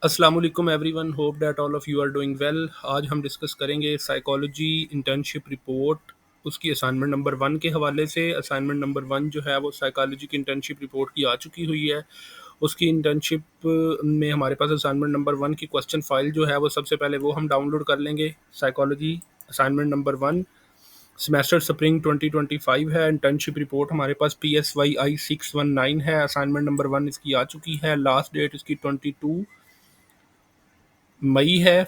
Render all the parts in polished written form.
अस्सलाम वालेकुम everyone, hope that all of you are doing well. आज हम डिस्कस करेंगे साइकोलॉजी इंटर्नशिप रिपोर्ट, उसकी असाइनमेंट नंबर 1 के हवाले से। असाइनमेंट नंबर 1 जो है वो साइकोलॉजी की इंटर्नशिप रिपोर्ट की आ चुकी हुई है। उसकी इंटर्नशिप में हमारे पास असाइनमेंट नंबर 1 की क्वेश्चन फाइल जो है वो सबसे पहले वो हम डाउनलोड कर लेंगे। Psychology assignment number 1 semester spring 2025 है। इंटर्नशिप रिपोर्ट हमारे पास PSYI 619 है। असाइनमेंट नंबर 1 इसकी आ चुकी है। लास्ट डेट इसकी 22 मई है।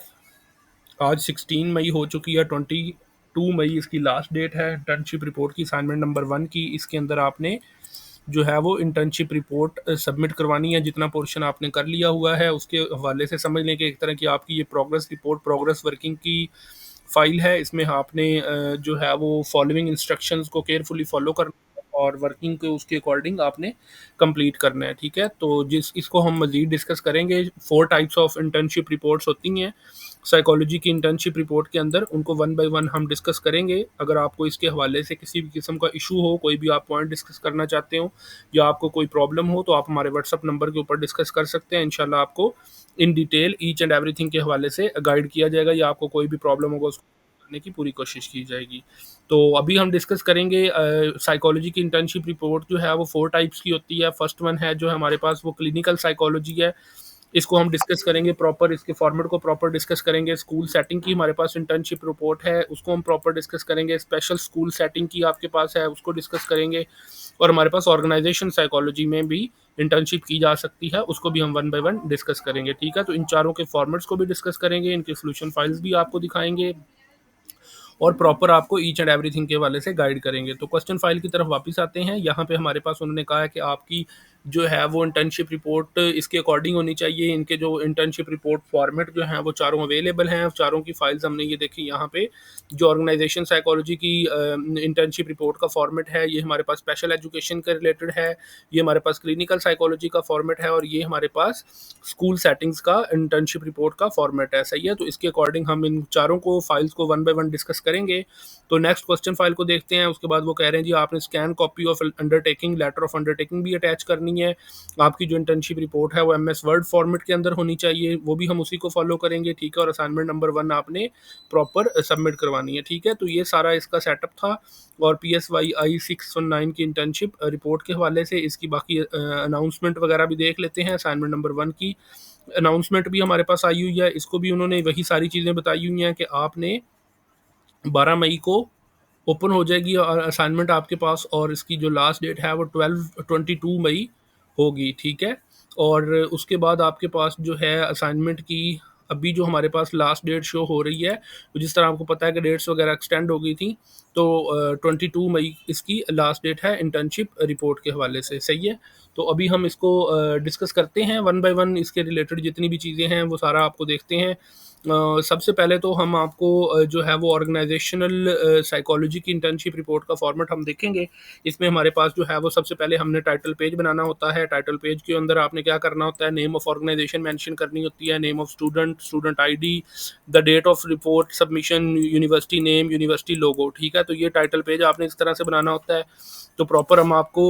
आज 16 मई हो चुकी है। 22 मई इसकी लास्ट डेट है इंटर्नशिप रिपोर्ट की, असाइनमेंट नंबर 1 की। इसके अंदर आपने जो है वो इंटर्नशिप रिपोर्ट सबमिट करवानी है। जितना पोर्शन आपने कर लिया हुआ है उसके हवाले से समझ लें कि एक तरह की आपकी ये प्रोग्रेस रिपोर्ट, प्रोग्रेस वर्किंग की फाइल है। इसमें आपने जो है वो फॉलोइंग इंस्ट्रक्शंस को केयरफुली फॉलो करना है और वर्किंग के उसके अकॉर्डिंग आपने कंप्लीट करना है। ठीक है, तो जिस इसको हम मज़ीद डिस्कस करेंगे। 4 टाइप्स ऑफ इंटर्नशिप रिपोर्ट्स होती हैं साइकोलॉजी की इंटर्नशिप रिपोर्ट के अंदर, उनको वन बाय वन हम डिस्कस करेंगे। अगर आपको इसके हवाले से किसी भी किस्म का इशू हो, कोई भी आप पॉइंट डिस्कस करना चाहते हो या आपको कोई प्रॉब्लम हो, तो आप हमारे व्हाट्सअप नंबर के ऊपर डिस्कस कर सकते हैं। इंशाल्लाह आपको in detail each and everything के हवाले से गाइड किया जाएगा या आपको कोई भी प्रॉब्लम होगा उसको करने की पूरी कोशिश की जाएगी। तो अभी हम डिस्कस करेंगे साइकोलॉजी की इंटर्नशिप रिपोर्ट जो है वो 4 टाइप्स की होती है। फर्स्ट वन है जो हमारे पास वो क्लिनिकल साइकोलॉजी है। इसको हम डिस्कस करेंगे प्रॉपर, इसके फॉर्मेट को प्रॉपर डिस्कस करेंगे। स्कूल सेटिंग की हमारे पास इंटर्नशिप रिपोर्ट है, उसको हम प्रॉपर डिस्कस करेंगे। स्पेशल स्कूल सेटिंग की आपके पास है, उसको डिस्कस करेंगे। और हमारे पास ऑर्गेनाइजेशन साइकोलॉजी में भी इंटर्नशिप की जा सकती है, उसको भी हम वन बाय वन डिस्कस करेंगे। ठीक है, तो इन चारों के फॉर्मेट्स को भी डिस्कस करेंगे, इनके सोल्यूशन फाइल्स भी आपको दिखाएंगे और प्रॉपर आपको ईच एंड एवरीथिंग के हवाले से गाइड करेंगे। तो क्वेश्चन फाइल की तरफ वापस आते हैं। यहाँ पे हमारे पास उन्होंने कहा है कि आपकी जो है वो इंटर्नशिप रिपोर्ट इसके अकॉर्डिंग होनी चाहिए। इनके जो इंटर्नशिप रिपोर्ट फॉर्मेट जो हैं वो चारों अवेलेबल हैं। चारों की फाइल्स हमने ये देखी यहाँ पे। जो ऑर्गेनाइजेशन साइकोलॉजी की इंटर्नशिप रिपोर्ट का फॉर्मेट है, ये हमारे पास स्पेशल एजुकेशन के रिलेटेड है। ये हमारे पास क्लिनिकल साइकोलॉजी का फॉर्मेट है और ये हमारे पास स्कूल सेटिंग्स का इंटर्नशिप रिपोर्ट का फॉर्मेट है। सही है, तो इसके अकॉर्डिंग हम इन चारों को फाइल्स को वन बाय वन डिस्कस करेंगे। तो नेक्स्ट क्वेश्चन फाइल को देखते हैं। उसके बाद वो कह रहे हैं जी आपने scan copy of undertaking, letter of undertaking भी अटैच करनी है। आपकी जो इंटर्नशिप रिपोर्ट है वो MS वर्ड फॉर्मेट के अंदर होनी चाहिए, वो भी हम उसी को फॉलो करेंगे। ठीक है, और असाइनमेंट नंबर 1 आपने प्रॉपर सबमिट करवानी है। ठीक है, तो ये सारा इसका सेटअप था। और PSYI 619 की इंटर्नशिप रिपोर्ट के हवाले से इसकी बाकी अनाउंसमेंट वगैरह भी देख लेते हैं। असाइनमेंट नंबर 1 की अनाउंसमेंट भी हमारे पास आई हुई है, इसको भी उन्होंने वही सारी चीज़ें बताई हुई हैं कि आपने 12 मई को ओपन हो जाएगी और असाइनमेंट आपके पास, और इसकी जो लास्ट डेट है वो 22 मई होगी। ठीक है, और उसके बाद आपके पास जो है असाइनमेंट की अभी जो हमारे पास लास्ट डेट शो हो रही है, तो जिस तरह आपको पता है कि डेट्स वगैरह एक्सटेंड हो गई थी, तो 22 मई इसकी लास्ट डेट है इंटर्नशिप रिपोर्ट के हवाले से। सही है, तो अभी हम इसको डिस्कस करते हैं वन बाय वन। इसके रिलेटेड जितनी भी चीज़ें हैं वो सारा आपको देखते हैं। सबसे पहले तो हम आपको जो है वो ऑर्गेनाइजेशनल साइकोलॉजी की इंटर्नशिप रिपोर्ट का फॉर्मेट हम देखेंगे। इसमें हमारे पास जो है वो सबसे पहले हमने टाइटल पेज बनाना होता है। टाइटल पेज के अंदर आपने क्या करना होता है, नेम ऑफ ऑर्गेनाइजेशन मेंशन करनी होती है, name of student, student ID, the date of report submission, university name, university logo. ठीक है, तो ये टाइटल पेज आपने इस तरह से बनाना होता है। तो प्रॉपर हम आपको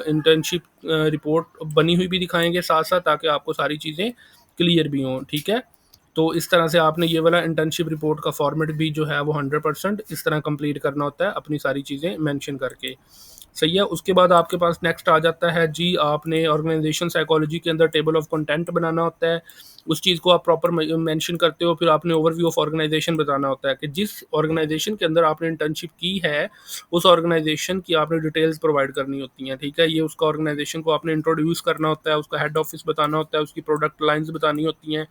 इंटर्नशिप रिपोर्ट बनी हुई भी दिखाएंगे साथ साथ, ताकि आपको सारी चीज़ें क्लियर भी हों। ठीक है, तो इस तरह से आपने ये वाला इंटर्नशिप रिपोर्ट का फॉर्मेट भी जो है वो 100% इस तरह कंप्लीट करना होता है, अपनी सारी चीज़ें मेंशन करके। सही है, उसके बाद आपके पास नेक्स्ट आ जाता है जी, आपने ऑर्गेनाइजेशन साइकोलॉजी के अंदर टेबल ऑफ कंटेंट बनाना होता है। उस चीज़ को आप प्रॉपर मेंशन करते हो। फिर आपने ओवरव्यू ऑफ ऑर्गेनाइजेशन बताना होता है कि जिस ऑर्गेनाइजेशन के अंदर आपने इंटर्नशिप की है, उस ऑर्गेनाइजेशन की आपने डिटेल्स प्रोवाइड करनी होती हैं। ठीक है, ये उसका ऑर्गेनाइजेशन को आपने इंट्रोड्यूस करना होता है, उसका हेड ऑफिस बताना होता है, उसकी प्रोडक्ट लाइन्स बतानी होती हैं,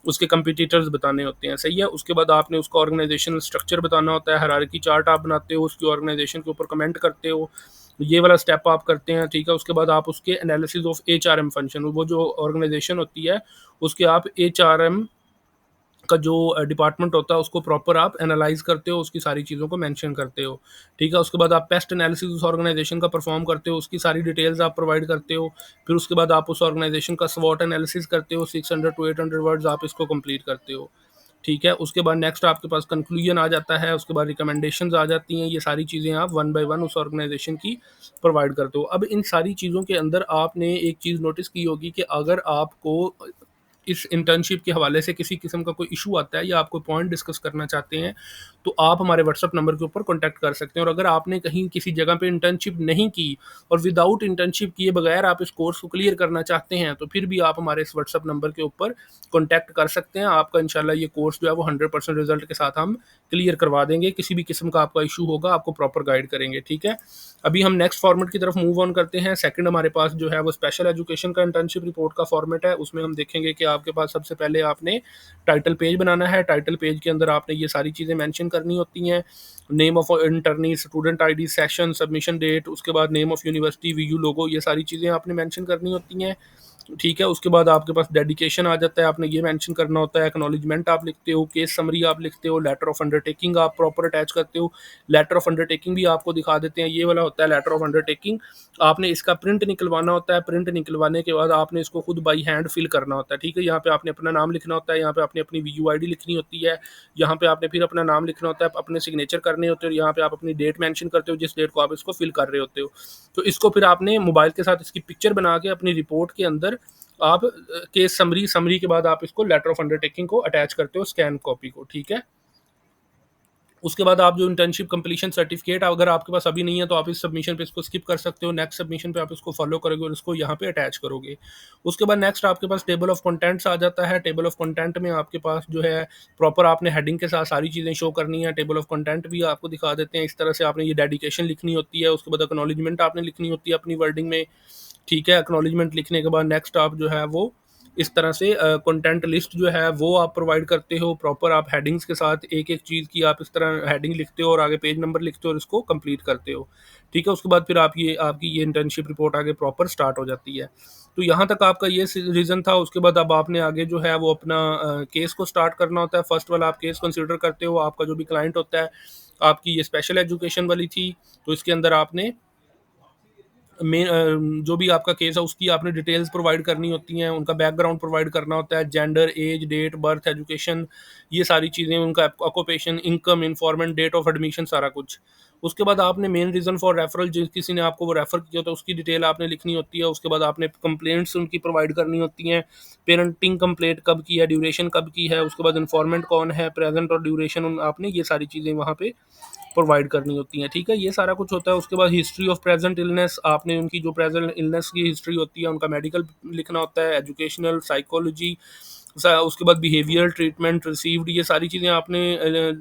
उसके कंपटीटर्स बताने होते हैं। सही है, उसके बाद आपने उसका ऑर्गेनाइजेशनल स्ट्रक्चर बताना होता है, हायरार्की चार्ट आप बनाते हो, उसकी ऑर्गेनाइजेशन के ऊपर कमेंट करते हो, ये वाला स्टेप आप करते हैं। ठीक है, उसके बाद आप उसके एनालिसिस ऑफ HRM फंक्शन, वो जो ऑर्गेनाइजेशन होती है उसके आप HRM का जो डिपार्टमेंट होता है उसको प्रॉपर आप एनालाइज करते हो, उसकी सारी चीज़ों को मेंशन करते हो। ठीक है, उसके बाद आप पेस्ट एनालिसिस उस ऑर्गेनाइजेशन का परफॉर्म करते हो, उसकी सारी डिटेल्स आप प्रोवाइड करते हो। फिर उसके बाद आप उस ऑर्गेनाइजेशन का स्वॉट एनालिसिस करते हो, 600 टू 800 वर्ड्स आप इसको कंप्लीट करते हो। ठीक है, उसके बाद नेक्स्ट आपके पास कंक्लूजन आ जाता है, उसके बाद रिकमेंडेशंस आ जाती हैं। ये सारी चीज़ें आप वन बाय वन उस ऑर्गेनाइजेशन की प्रोवाइड करते हो। अब इन सारी चीज़ों के अंदर आपने एक चीज़ नोटिस की होगी कि अगर आपको इस इंटर्नशिप के हवाले से किसी किस्म का कोई इशू आता है या आप कोई पॉइंट डिस्कस करना चाहते हैं, तो आप हमारे व्हाट्सएप नंबर के ऊपर कॉन्टैक्ट कर सकते हैं। और अगर आपने कहीं किसी जगह पे इंटर्नशिप नहीं की और विदाउट इंटर्नशिप किए बगैर आप इस कोर्स को क्लियर करना चाहते हैं, तो फिर भी आप हमारे इस व्हाट्सएप नंबर के ऊपर कॉन्टैक्ट कर सकते हैं। आपका इंशाल्लाह ये कोर्स जो है वो 100% रिजल्ट के साथ हम क्लियर करवा देंगे। किसी भी किस्म का आपका इशू होगा, आपको प्रॉपर गाइड करेंगे, ठीक है। अभी हम नेक्स्ट फॉर्मेट की तरफ मूव ऑन करते हैं। सेकंड हमारे पास जो है वो स्पेशल एजुकेशन का इंटर्नशिप रिपोर्ट का फॉर्मेट है। उसमें हम देखेंगे कि आपके पास सबसे पहले आपने टाइटल पेज बनाना है। टाइटल पेज के अंदर आपने ये सारी चीज़ें मेंशन करनी होती हैं। Name of internee, student ID, session, submission date, उसके बाद name of university, VU logo, ये सारी चीज़ें आपने मेंशन करनी होती हैं, ठीक है। उसके बाद आपके पास डेडिकेशन आ जाता है, आपने ये मेंशन करना होता है। एक्नॉलेजमेंट आप लिखते हो, केस समरी आप लिखते हो, लेटर ऑफ अंडरटेकिंग आप प्रॉपर अटैच करते हो। लेटर ऑफ अंडरटेकिंग भी आपको दिखा देते हैं, ये वाला होता है लेटर ऑफ अंडरटेकिंग। आपने इसका प्रिंट निकलवाना होता है। प्रिंट निकलवाने के बाद आपने इसको खुद बाई हैंड फिल करना होता है, ठीक है। यहाँ पे आपने अपना नाम लिखना होता है, यहाँ पे आपने अपनी वीयू आईडी लिखनी होती है, यहाँ पे आपने फिर अपना नाम लिखना होता है, अपने सिग्नेचर करने होते हैं, और यहाँ पे आप अपनी डेट मेंशन करते हो, जिस डेट को आप इसको फिल कर रहे होते हो। तो इसको फिर आपने मोबाइल के साथ इसकी पिक्चर बना के अपनी रिपोर्ट के अंदर आप केस समरी, समरी के बाद आप इसको लेटर ऑफ अंडरटेकिंग को अटैच करते हो, स्कैन कॉपी को, ठीक है। उसके बाद आप जो इंटर्नशिप कंप्लीशन सर्टिफिकेट अगर आपके पास अभी नहीं है, तो आप इस सबमिशन पे इसको स्किप कर सकते हो। नेक्स्ट सबमिशन पे आप इसको फॉलो करोगे और इसको यहाँ पे अटैच करोगे। उसके बाद नेक्स्ट आपके पास टेबल ऑफ कंटेंट्स आ जाता है। टेबल ऑफ कंटेंट में आपके पास जो है प्रॉपर आपने हेडिंग के साथ सारी चीज़ें शो करनी है। टेबल ऑफ कंटेंट भी आपको दिखा देते हैं। इस तरह से आपने ये डेडिकेशन लिखनी होती है। उसके बाद एक्नॉलेजमेंट आपने लिखनी होती है अपनी वर्डिंग में, ठीक है। एक्नॉलेजमेंट लिखने के बाद नेक्स्ट आप जो है वो इस तरह से कंटेंट लिस्ट जो है वो आप प्रोवाइड करते हो। प्रॉपर आप हेडिंग्स के साथ एक-एक चीज़ की आप इस तरह हेडिंग लिखते हो और आगे पेज नंबर लिखते हो और इसको कंप्लीट करते हो, ठीक है। उसके बाद फिर आपकी ये इंटर्नशिप रिपोर्ट आगे प्रॉपर स्टार्ट हो जाती है। तो यहाँ तक आपका ये रीज़न था। उसके बाद अब आपने आगे जो है वो अपना केस को स्टार्ट करना होता है। फर्स्ट वाला आप केस कंसिडर करते हो। आपका जो भी क्लाइंट होता है, आपकी ये स्पेशल एजुकेशन वाली थी, तो इसके अंदर आपने जो भी आपका केस है उसकी आपने डिटेल्स प्रोवाइड करनी होती हैं, उनका बैकग्राउंड प्रोवाइड करना होता है, gender, age, date, birth, education, ये सारी चीज़ें, उनका occupation, income, informant, date of admission, सारा कुछ। उसके बाद आपने मेन रीज़न फॉर रेफरल, जिस किसी ने आपको वो रेफ़र किया होता है उसकी डिटेल आपने लिखनी होती है। उसके बाद आपने कंप्लेंट्स उनकी प्रोवाइड करनी होती हैं। पेरेंटिंग कंप्लेंट कब की है, ड्यूरेशन कब की है, उसके बाद इन्फॉर्मेंट कौन है, प्रेज़ेंट और ड्यूरेशन आपने ये सारी चीज़ें वहाँ पे प्रोवाइड करनी होती हैं, ठीक है। ये सारा कुछ होता है। उसके बाद हिस्ट्री ऑफ प्रेजेंट इलनेस, आपने उनकी जो प्रेजेंट इलनेस की हिस्ट्री होती है, उनका मेडिकल लिखना होता है, एजुकेशनल, साइकोलॉजी, उसके बाद बिहेवियर, ट्रीटमेंट रिसीव्ड, ये सारी चीज़ें आपने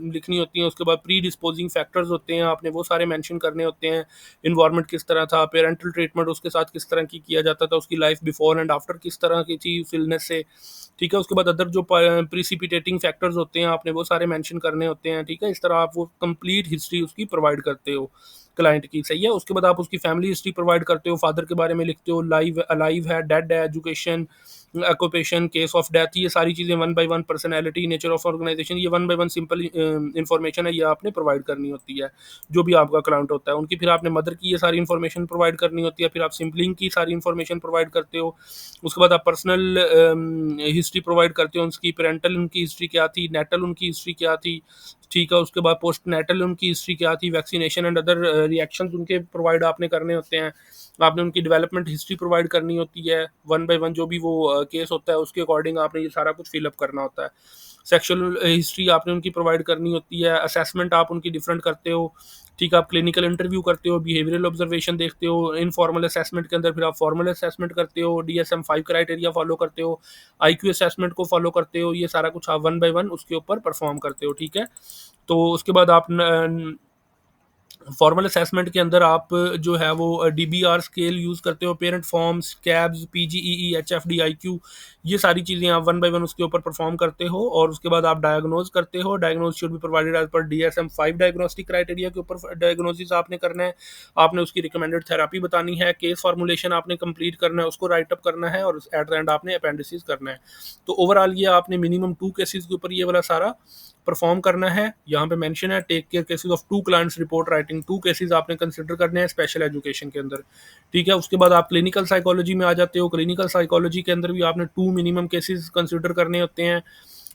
लिखनी होती हैं। उसके बाद प्री डिस्पोजिंग फैक्टर्स होते हैं, आपने वो सारे मेंशन करने होते हैं। इन्वायरमेंट किस तरह था, पेरेंटल ट्रीटमेंट उसके साथ किस तरह की किया जाता था, उसकी लाइफ बिफोर एंड आफ्टर किस तरह की थी उस इलनेस से, ठीक है। उसके बाद अदर जो प्रिसिपिटेटिंग फैक्टर्स होते हैं, आपने वो सारे मेंशन करने होते हैं, ठीक है। इस तरह आप वो कंप्लीट हिस्ट्री उसकी प्रोवाइड करते हो क्लाइंट की, सही है। उसके बाद आप उसकी फैमिली हिस्ट्री प्रोवाइड करते हो, फादर के बारे में लिखते हो, लाइव अलाइव है, डेड है, education, occupation, cause of death, ये सारी चीज़ें one by one, personality, nature of organisation, ये one by one simple information है, ये आपने प्रोवाइड करनी होती है जो भी आपका क्लाइंट होता है उनकी। फिर आपने मदर की ये सारी इन्फॉर्मेशन प्रोवाइड करनी होती है। फिर आप सिबलिंग की सारी इन्फॉर्मेशन प्रोवाइड करते हो। उसके बाद आप पर्सनल हिस्ट्री प्रोवाइड करते हो, उसकी पेरेंटल उनकी हिस्ट्री क्या थी, नेटल उनकी हिस्ट्री क्या थी, ठीक है। उसके बाद पोस्ट नेटल उनकी हिस्ट्री क्या थी, वैक्सीनेशन एंड अदर रिएक्शंस उनके प्रोवाइड आपने करने होते हैं। आपने उनकी डेवलपमेंट हिस्ट्री प्रोवाइड करनी होती है, वन बाय वन जो भी वो केस होता है उसके अकॉर्डिंग आपने ये सारा कुछ फिलअप करना होता है। सेक्शुअल हिस्ट्री आपने उनकी प्रोवाइड करनी होती है। असेसमेंट आप उनकी डिफरेंट करते हो, ठीक है। आप क्लिनिकल इंटरव्यू करते हो, बिहेवियरल ऑब्जर्वेशन देखते हो, इनफॉर्मल असेसमेंट के अंदर फिर आप फॉर्मल असेसमेंट करते हो, DSM-5 क्राइटेरिया फॉलो करते हो, IQ असेसमेंट को फॉलो करते हो। ये सारा कुछ आप वन बाय वन उसके ऊपर परफॉर्म करते हो, ठीक है। तो उसके बाद आप फॉर्मल असेसमेंट के अंदर आप जो है वो DBR स्केल यूज़ करते हो, parent forms, cabs, PGEE, HFD, IQ, ये सारी चीज़ें आप वन बाय वन उसके ऊपर परफॉर्म करते हो। और उसके बाद आप डायग्नोज करते हो। Diagnose should be provided as पर DSM-5 डायग्नोस्टिक क्राइटेरिया के ऊपर डायग्नोसिस आपने करना है। आपने उसकी रिकमेंडेड थेरेपी बतानी है, केस फॉर्मुलेशन आपने कंप्लीट करना है, उसको राइट अप करना है, और एट द एंड आपने अपेंडिसिस करना है। तो ओवरऑल ये आपने मिनिमम 2 केसेस के ऊपर ये वाला सारा परफॉर्म करना है। यहाँ पे मेंशन है take care cases of 2 clients report writing, 2 cases आपने कंसिडर करने हैं स्पेशल एजुकेशन के अंदर, ठीक है। उसके बाद आप क्लिनिकल साइकोलॉजी में आ जाते हो। क्लिनिकल साइकोलॉजी के अंदर भी आपने 2 मिनिमम केसेस कंसिडर करने होते हैं,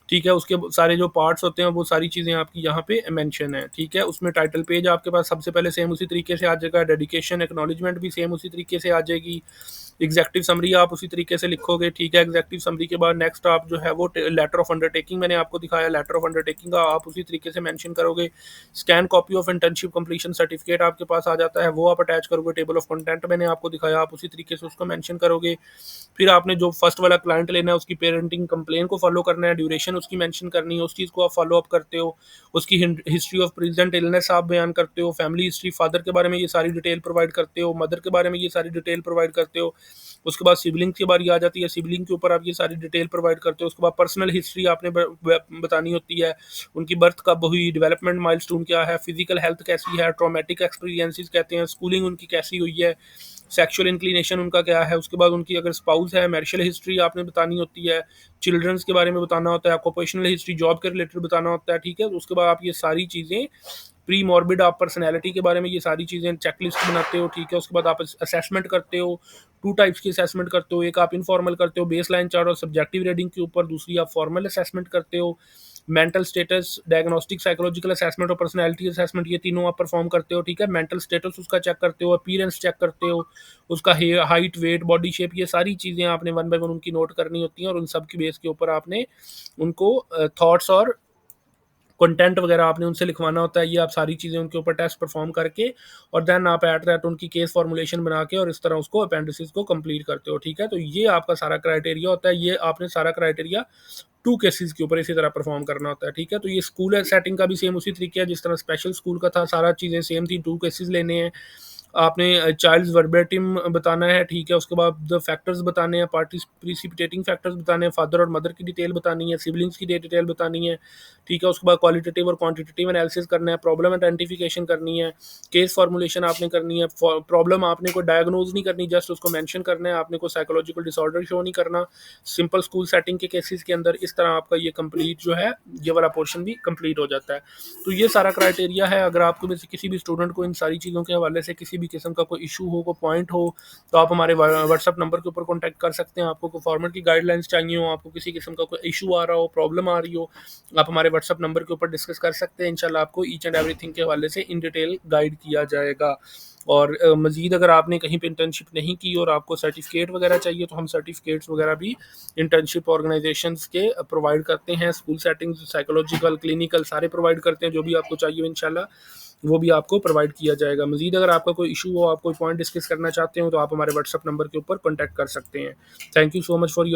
ठीक है। उसके सारे जो पार्ट्स होते हैं वो सारी चीज़ें आपकी यहाँ पे मेंशन है, ठीक है। उसमें टाइटल पेज आपके पास सबसे पहले सेम उसी तरीके से आ जाएगा, डेडिकेशन, एक्नॉलेजमेंट भी सेम उसी तरीके से आ जाएगी। एग्जेक्टिव समरी आप उसी तरीके से लिखोगे, ठीक है। एग्जेक्टिव समरी के बाद नेक्स्ट आप जो है वो लेटर ऑफ अंडरटेकिंग मैंने आपको दिखाया, लेटर ऑफ अंडरटेकिंग का आप उसी तरीके से मेंशन करोगे। Scan copy of internship completion certificate आपके पास आ जाता है, वो आप अटैच करोगे। टेबल ऑफ कंटेंट मैंने आपको दिखाया, आप उसी तरीके से उसको मेंशन करोगे। फिर आपने जो फर्स्ट वाला क्लाइंट लेना है उसकी पेरेंटिंग कंप्लेन को फॉलो करना है, ड्यूरेशन उसकी मेंशन करनी है, उस चीज़ को आप फॉलो अप करते हो। उसकी हिस्ट्री ऑफ प्रेजेंट इलनेस आप बयान करते हो, फैमिली हिस्ट्री, फादर के बारे में ये सारी डिटेल प्रोवाइड करते हो, मदर के बारे में ये सारी डिटेल प्रोवाइड करते हो। उसके बाद सिबलिंग की बारी आ जाती है, सिबलिंग के ऊपर आप ये सारी डिटेल प्रोवाइड करते हो। उसके बाद पर्सनल हिस्ट्री आपने बतानी होती है, उनकी बर्थ कब हुई, डेवलपमेंट माइलस्टोन क्या है, फिजिकल हेल्थ कैसी है, ट्रॉमेटिक एक्सपीरियंसेस कहते हैं, स्कूलिंग उनकी कैसी हुई है, सेक्सुअल इंक्लिनेशन उनका क्या है। उसके बाद उनकी अगर स्पाउस है, मैरिशल हिस्ट्री आपने बतानी होती है, चिल्ड्रंस के बारे में बताना होता है, ऑक्यूपेशनल हिस्ट्री जॉब के रिलेटेड बताना होता है, ठीक है। उसके बाद आप ये सारी चीज़ें प्री मॉर्बिड आप पर्सनैलिटी के बारे में ये सारी चीज़ें चेकलिस्ट बनाते हो, ठीक है। उसके बाद आप असेसमेंट करते हो, 2 टाइप्स की असेसमेंट करते हो, एक आप इनफॉर्मल करते हो बेस लाइन चार्ट और सब्जेक्टिव रीडिंग के ऊपर, दूसरी आप फॉर्मल असेसमेंट करते हो। Mental status, diagnostic, psychological assessment और पर्सनैलिटी असेसमेंट ये तीनों आप परफॉर्म करते हो, ठीक है। मेंटल स्टेटस उसका चेक करते हो, अपीयरेंस चेक करते हो, उसका हाइट, वेट, बॉडी शेप, ये सारी चीज़ें आपने वन बाय वन उनकी नोट करनी होती हैं और उन सब की बेस के ऊपर आपने उनको थॉट्स और कंटेंट वगैरह आपने उनसे लिखवाना होता है। ये आप सारी चीज़ें उनके ऊपर टेस्ट परफॉर्म करके और देन आप एट दैट उनकी केस फॉर्मुलेशन बना के और इस तरह उसको अपेंडिसेस को कंप्लीट करते हो, ठीक है। तो ये आपका सारा क्राइटेरिया होता है, ये आपने सारा क्राइटेरिया 2 केसेस के ऊपर इसी तरह परफॉर्म करना होता है, ठीक है। तो ये स्कूल सेटिंग का भी सेम उसी तरीके है जिस तरह स्पेशल स्कूल का था, सारा चीज़ें सेम थी। 2 केसेस लेने हैं, आपने चाइल्ड्स वर्बेटिम बताना है, ठीक है। उसके बाद द फैक्टर्स बताने हैं, प्रिसिपिटेटिंग फैक्टर्स बताने हैं, फादर और मदर की डिटेल बतानी है, सिबलिंग्स की डिटेल बतानी है, ठीक है। उसके बाद क्वालिटेटिव और क्वांटिटेटिव एनालिसिस करना है, प्रॉब्लम आइडेंटिफिकेशन करनी है, केस फॉर्मुलेशन आपने करनी है। प्रॉब्लम आपने को डायग्नोज नहीं करनी, जस्ट उसको मेंशन करना है, आपने को साइकोलॉजिकल डिसऑर्डर शो नहीं करना। सिंपल स्कूल सेटिंग के केसेस के अंदर इस तरह आपका ये कंप्लीट जो है ये वाला पोर्शन भी कंप्लीट हो जाता है। तो ये सारा क्राइटेरिया है। अगर आपको में से किसी भी स्टूडेंट को इन सारी चीज़ों के हवाले से किसी भी किस्म का कोई इशू हो, कोई पॉइंट हो, तो आप हमारे व्हाट्सअप नंबर के ऊपर कॉन्टैक्ट कर सकते हैं। आपको कोई फॉर्मेट की गाइडलाइंस चाहिए हो, आपको किसी किस्म का कोई इशू आ रहा हो, प्रॉब्लम आ रही हो, आप हमारे व्हाट्सअप नंबर के ऊपर डिस्कस कर सकते हैं। इंशाल्लाह आपको ईच एंड एवरीथिंग के हवाले से इन डिटेल गाइड किया जाएगा। और मज़ीद अगर आपने कहीं पे इंटर्नशिप नहीं की और आपको सर्टिफिकेट वगैरह चाहिए तो हम सर्टिफिकेट्स वगैरह भी इंटर्नशिप ऑर्गेनाइजेशंस के प्रोवाइड करते हैं। स्कूल सेटिंग्स, साइकोलॉजिकल, क्लिनिकल सारे प्रोवाइड करते हैं। जो भी आपको चाहिए इंशाल्लाह वो भी आपको प्रोवाइड किया जाएगा। मज़ीद अगर आपका कोई इशू हो, आप कोई पॉइंट डिस्कस करना चाहते हो तो आप हमारे व्हाट्सअप नंबर के ऊपर कॉन्टैक्ट कर सकते हैं। Thank you so much for your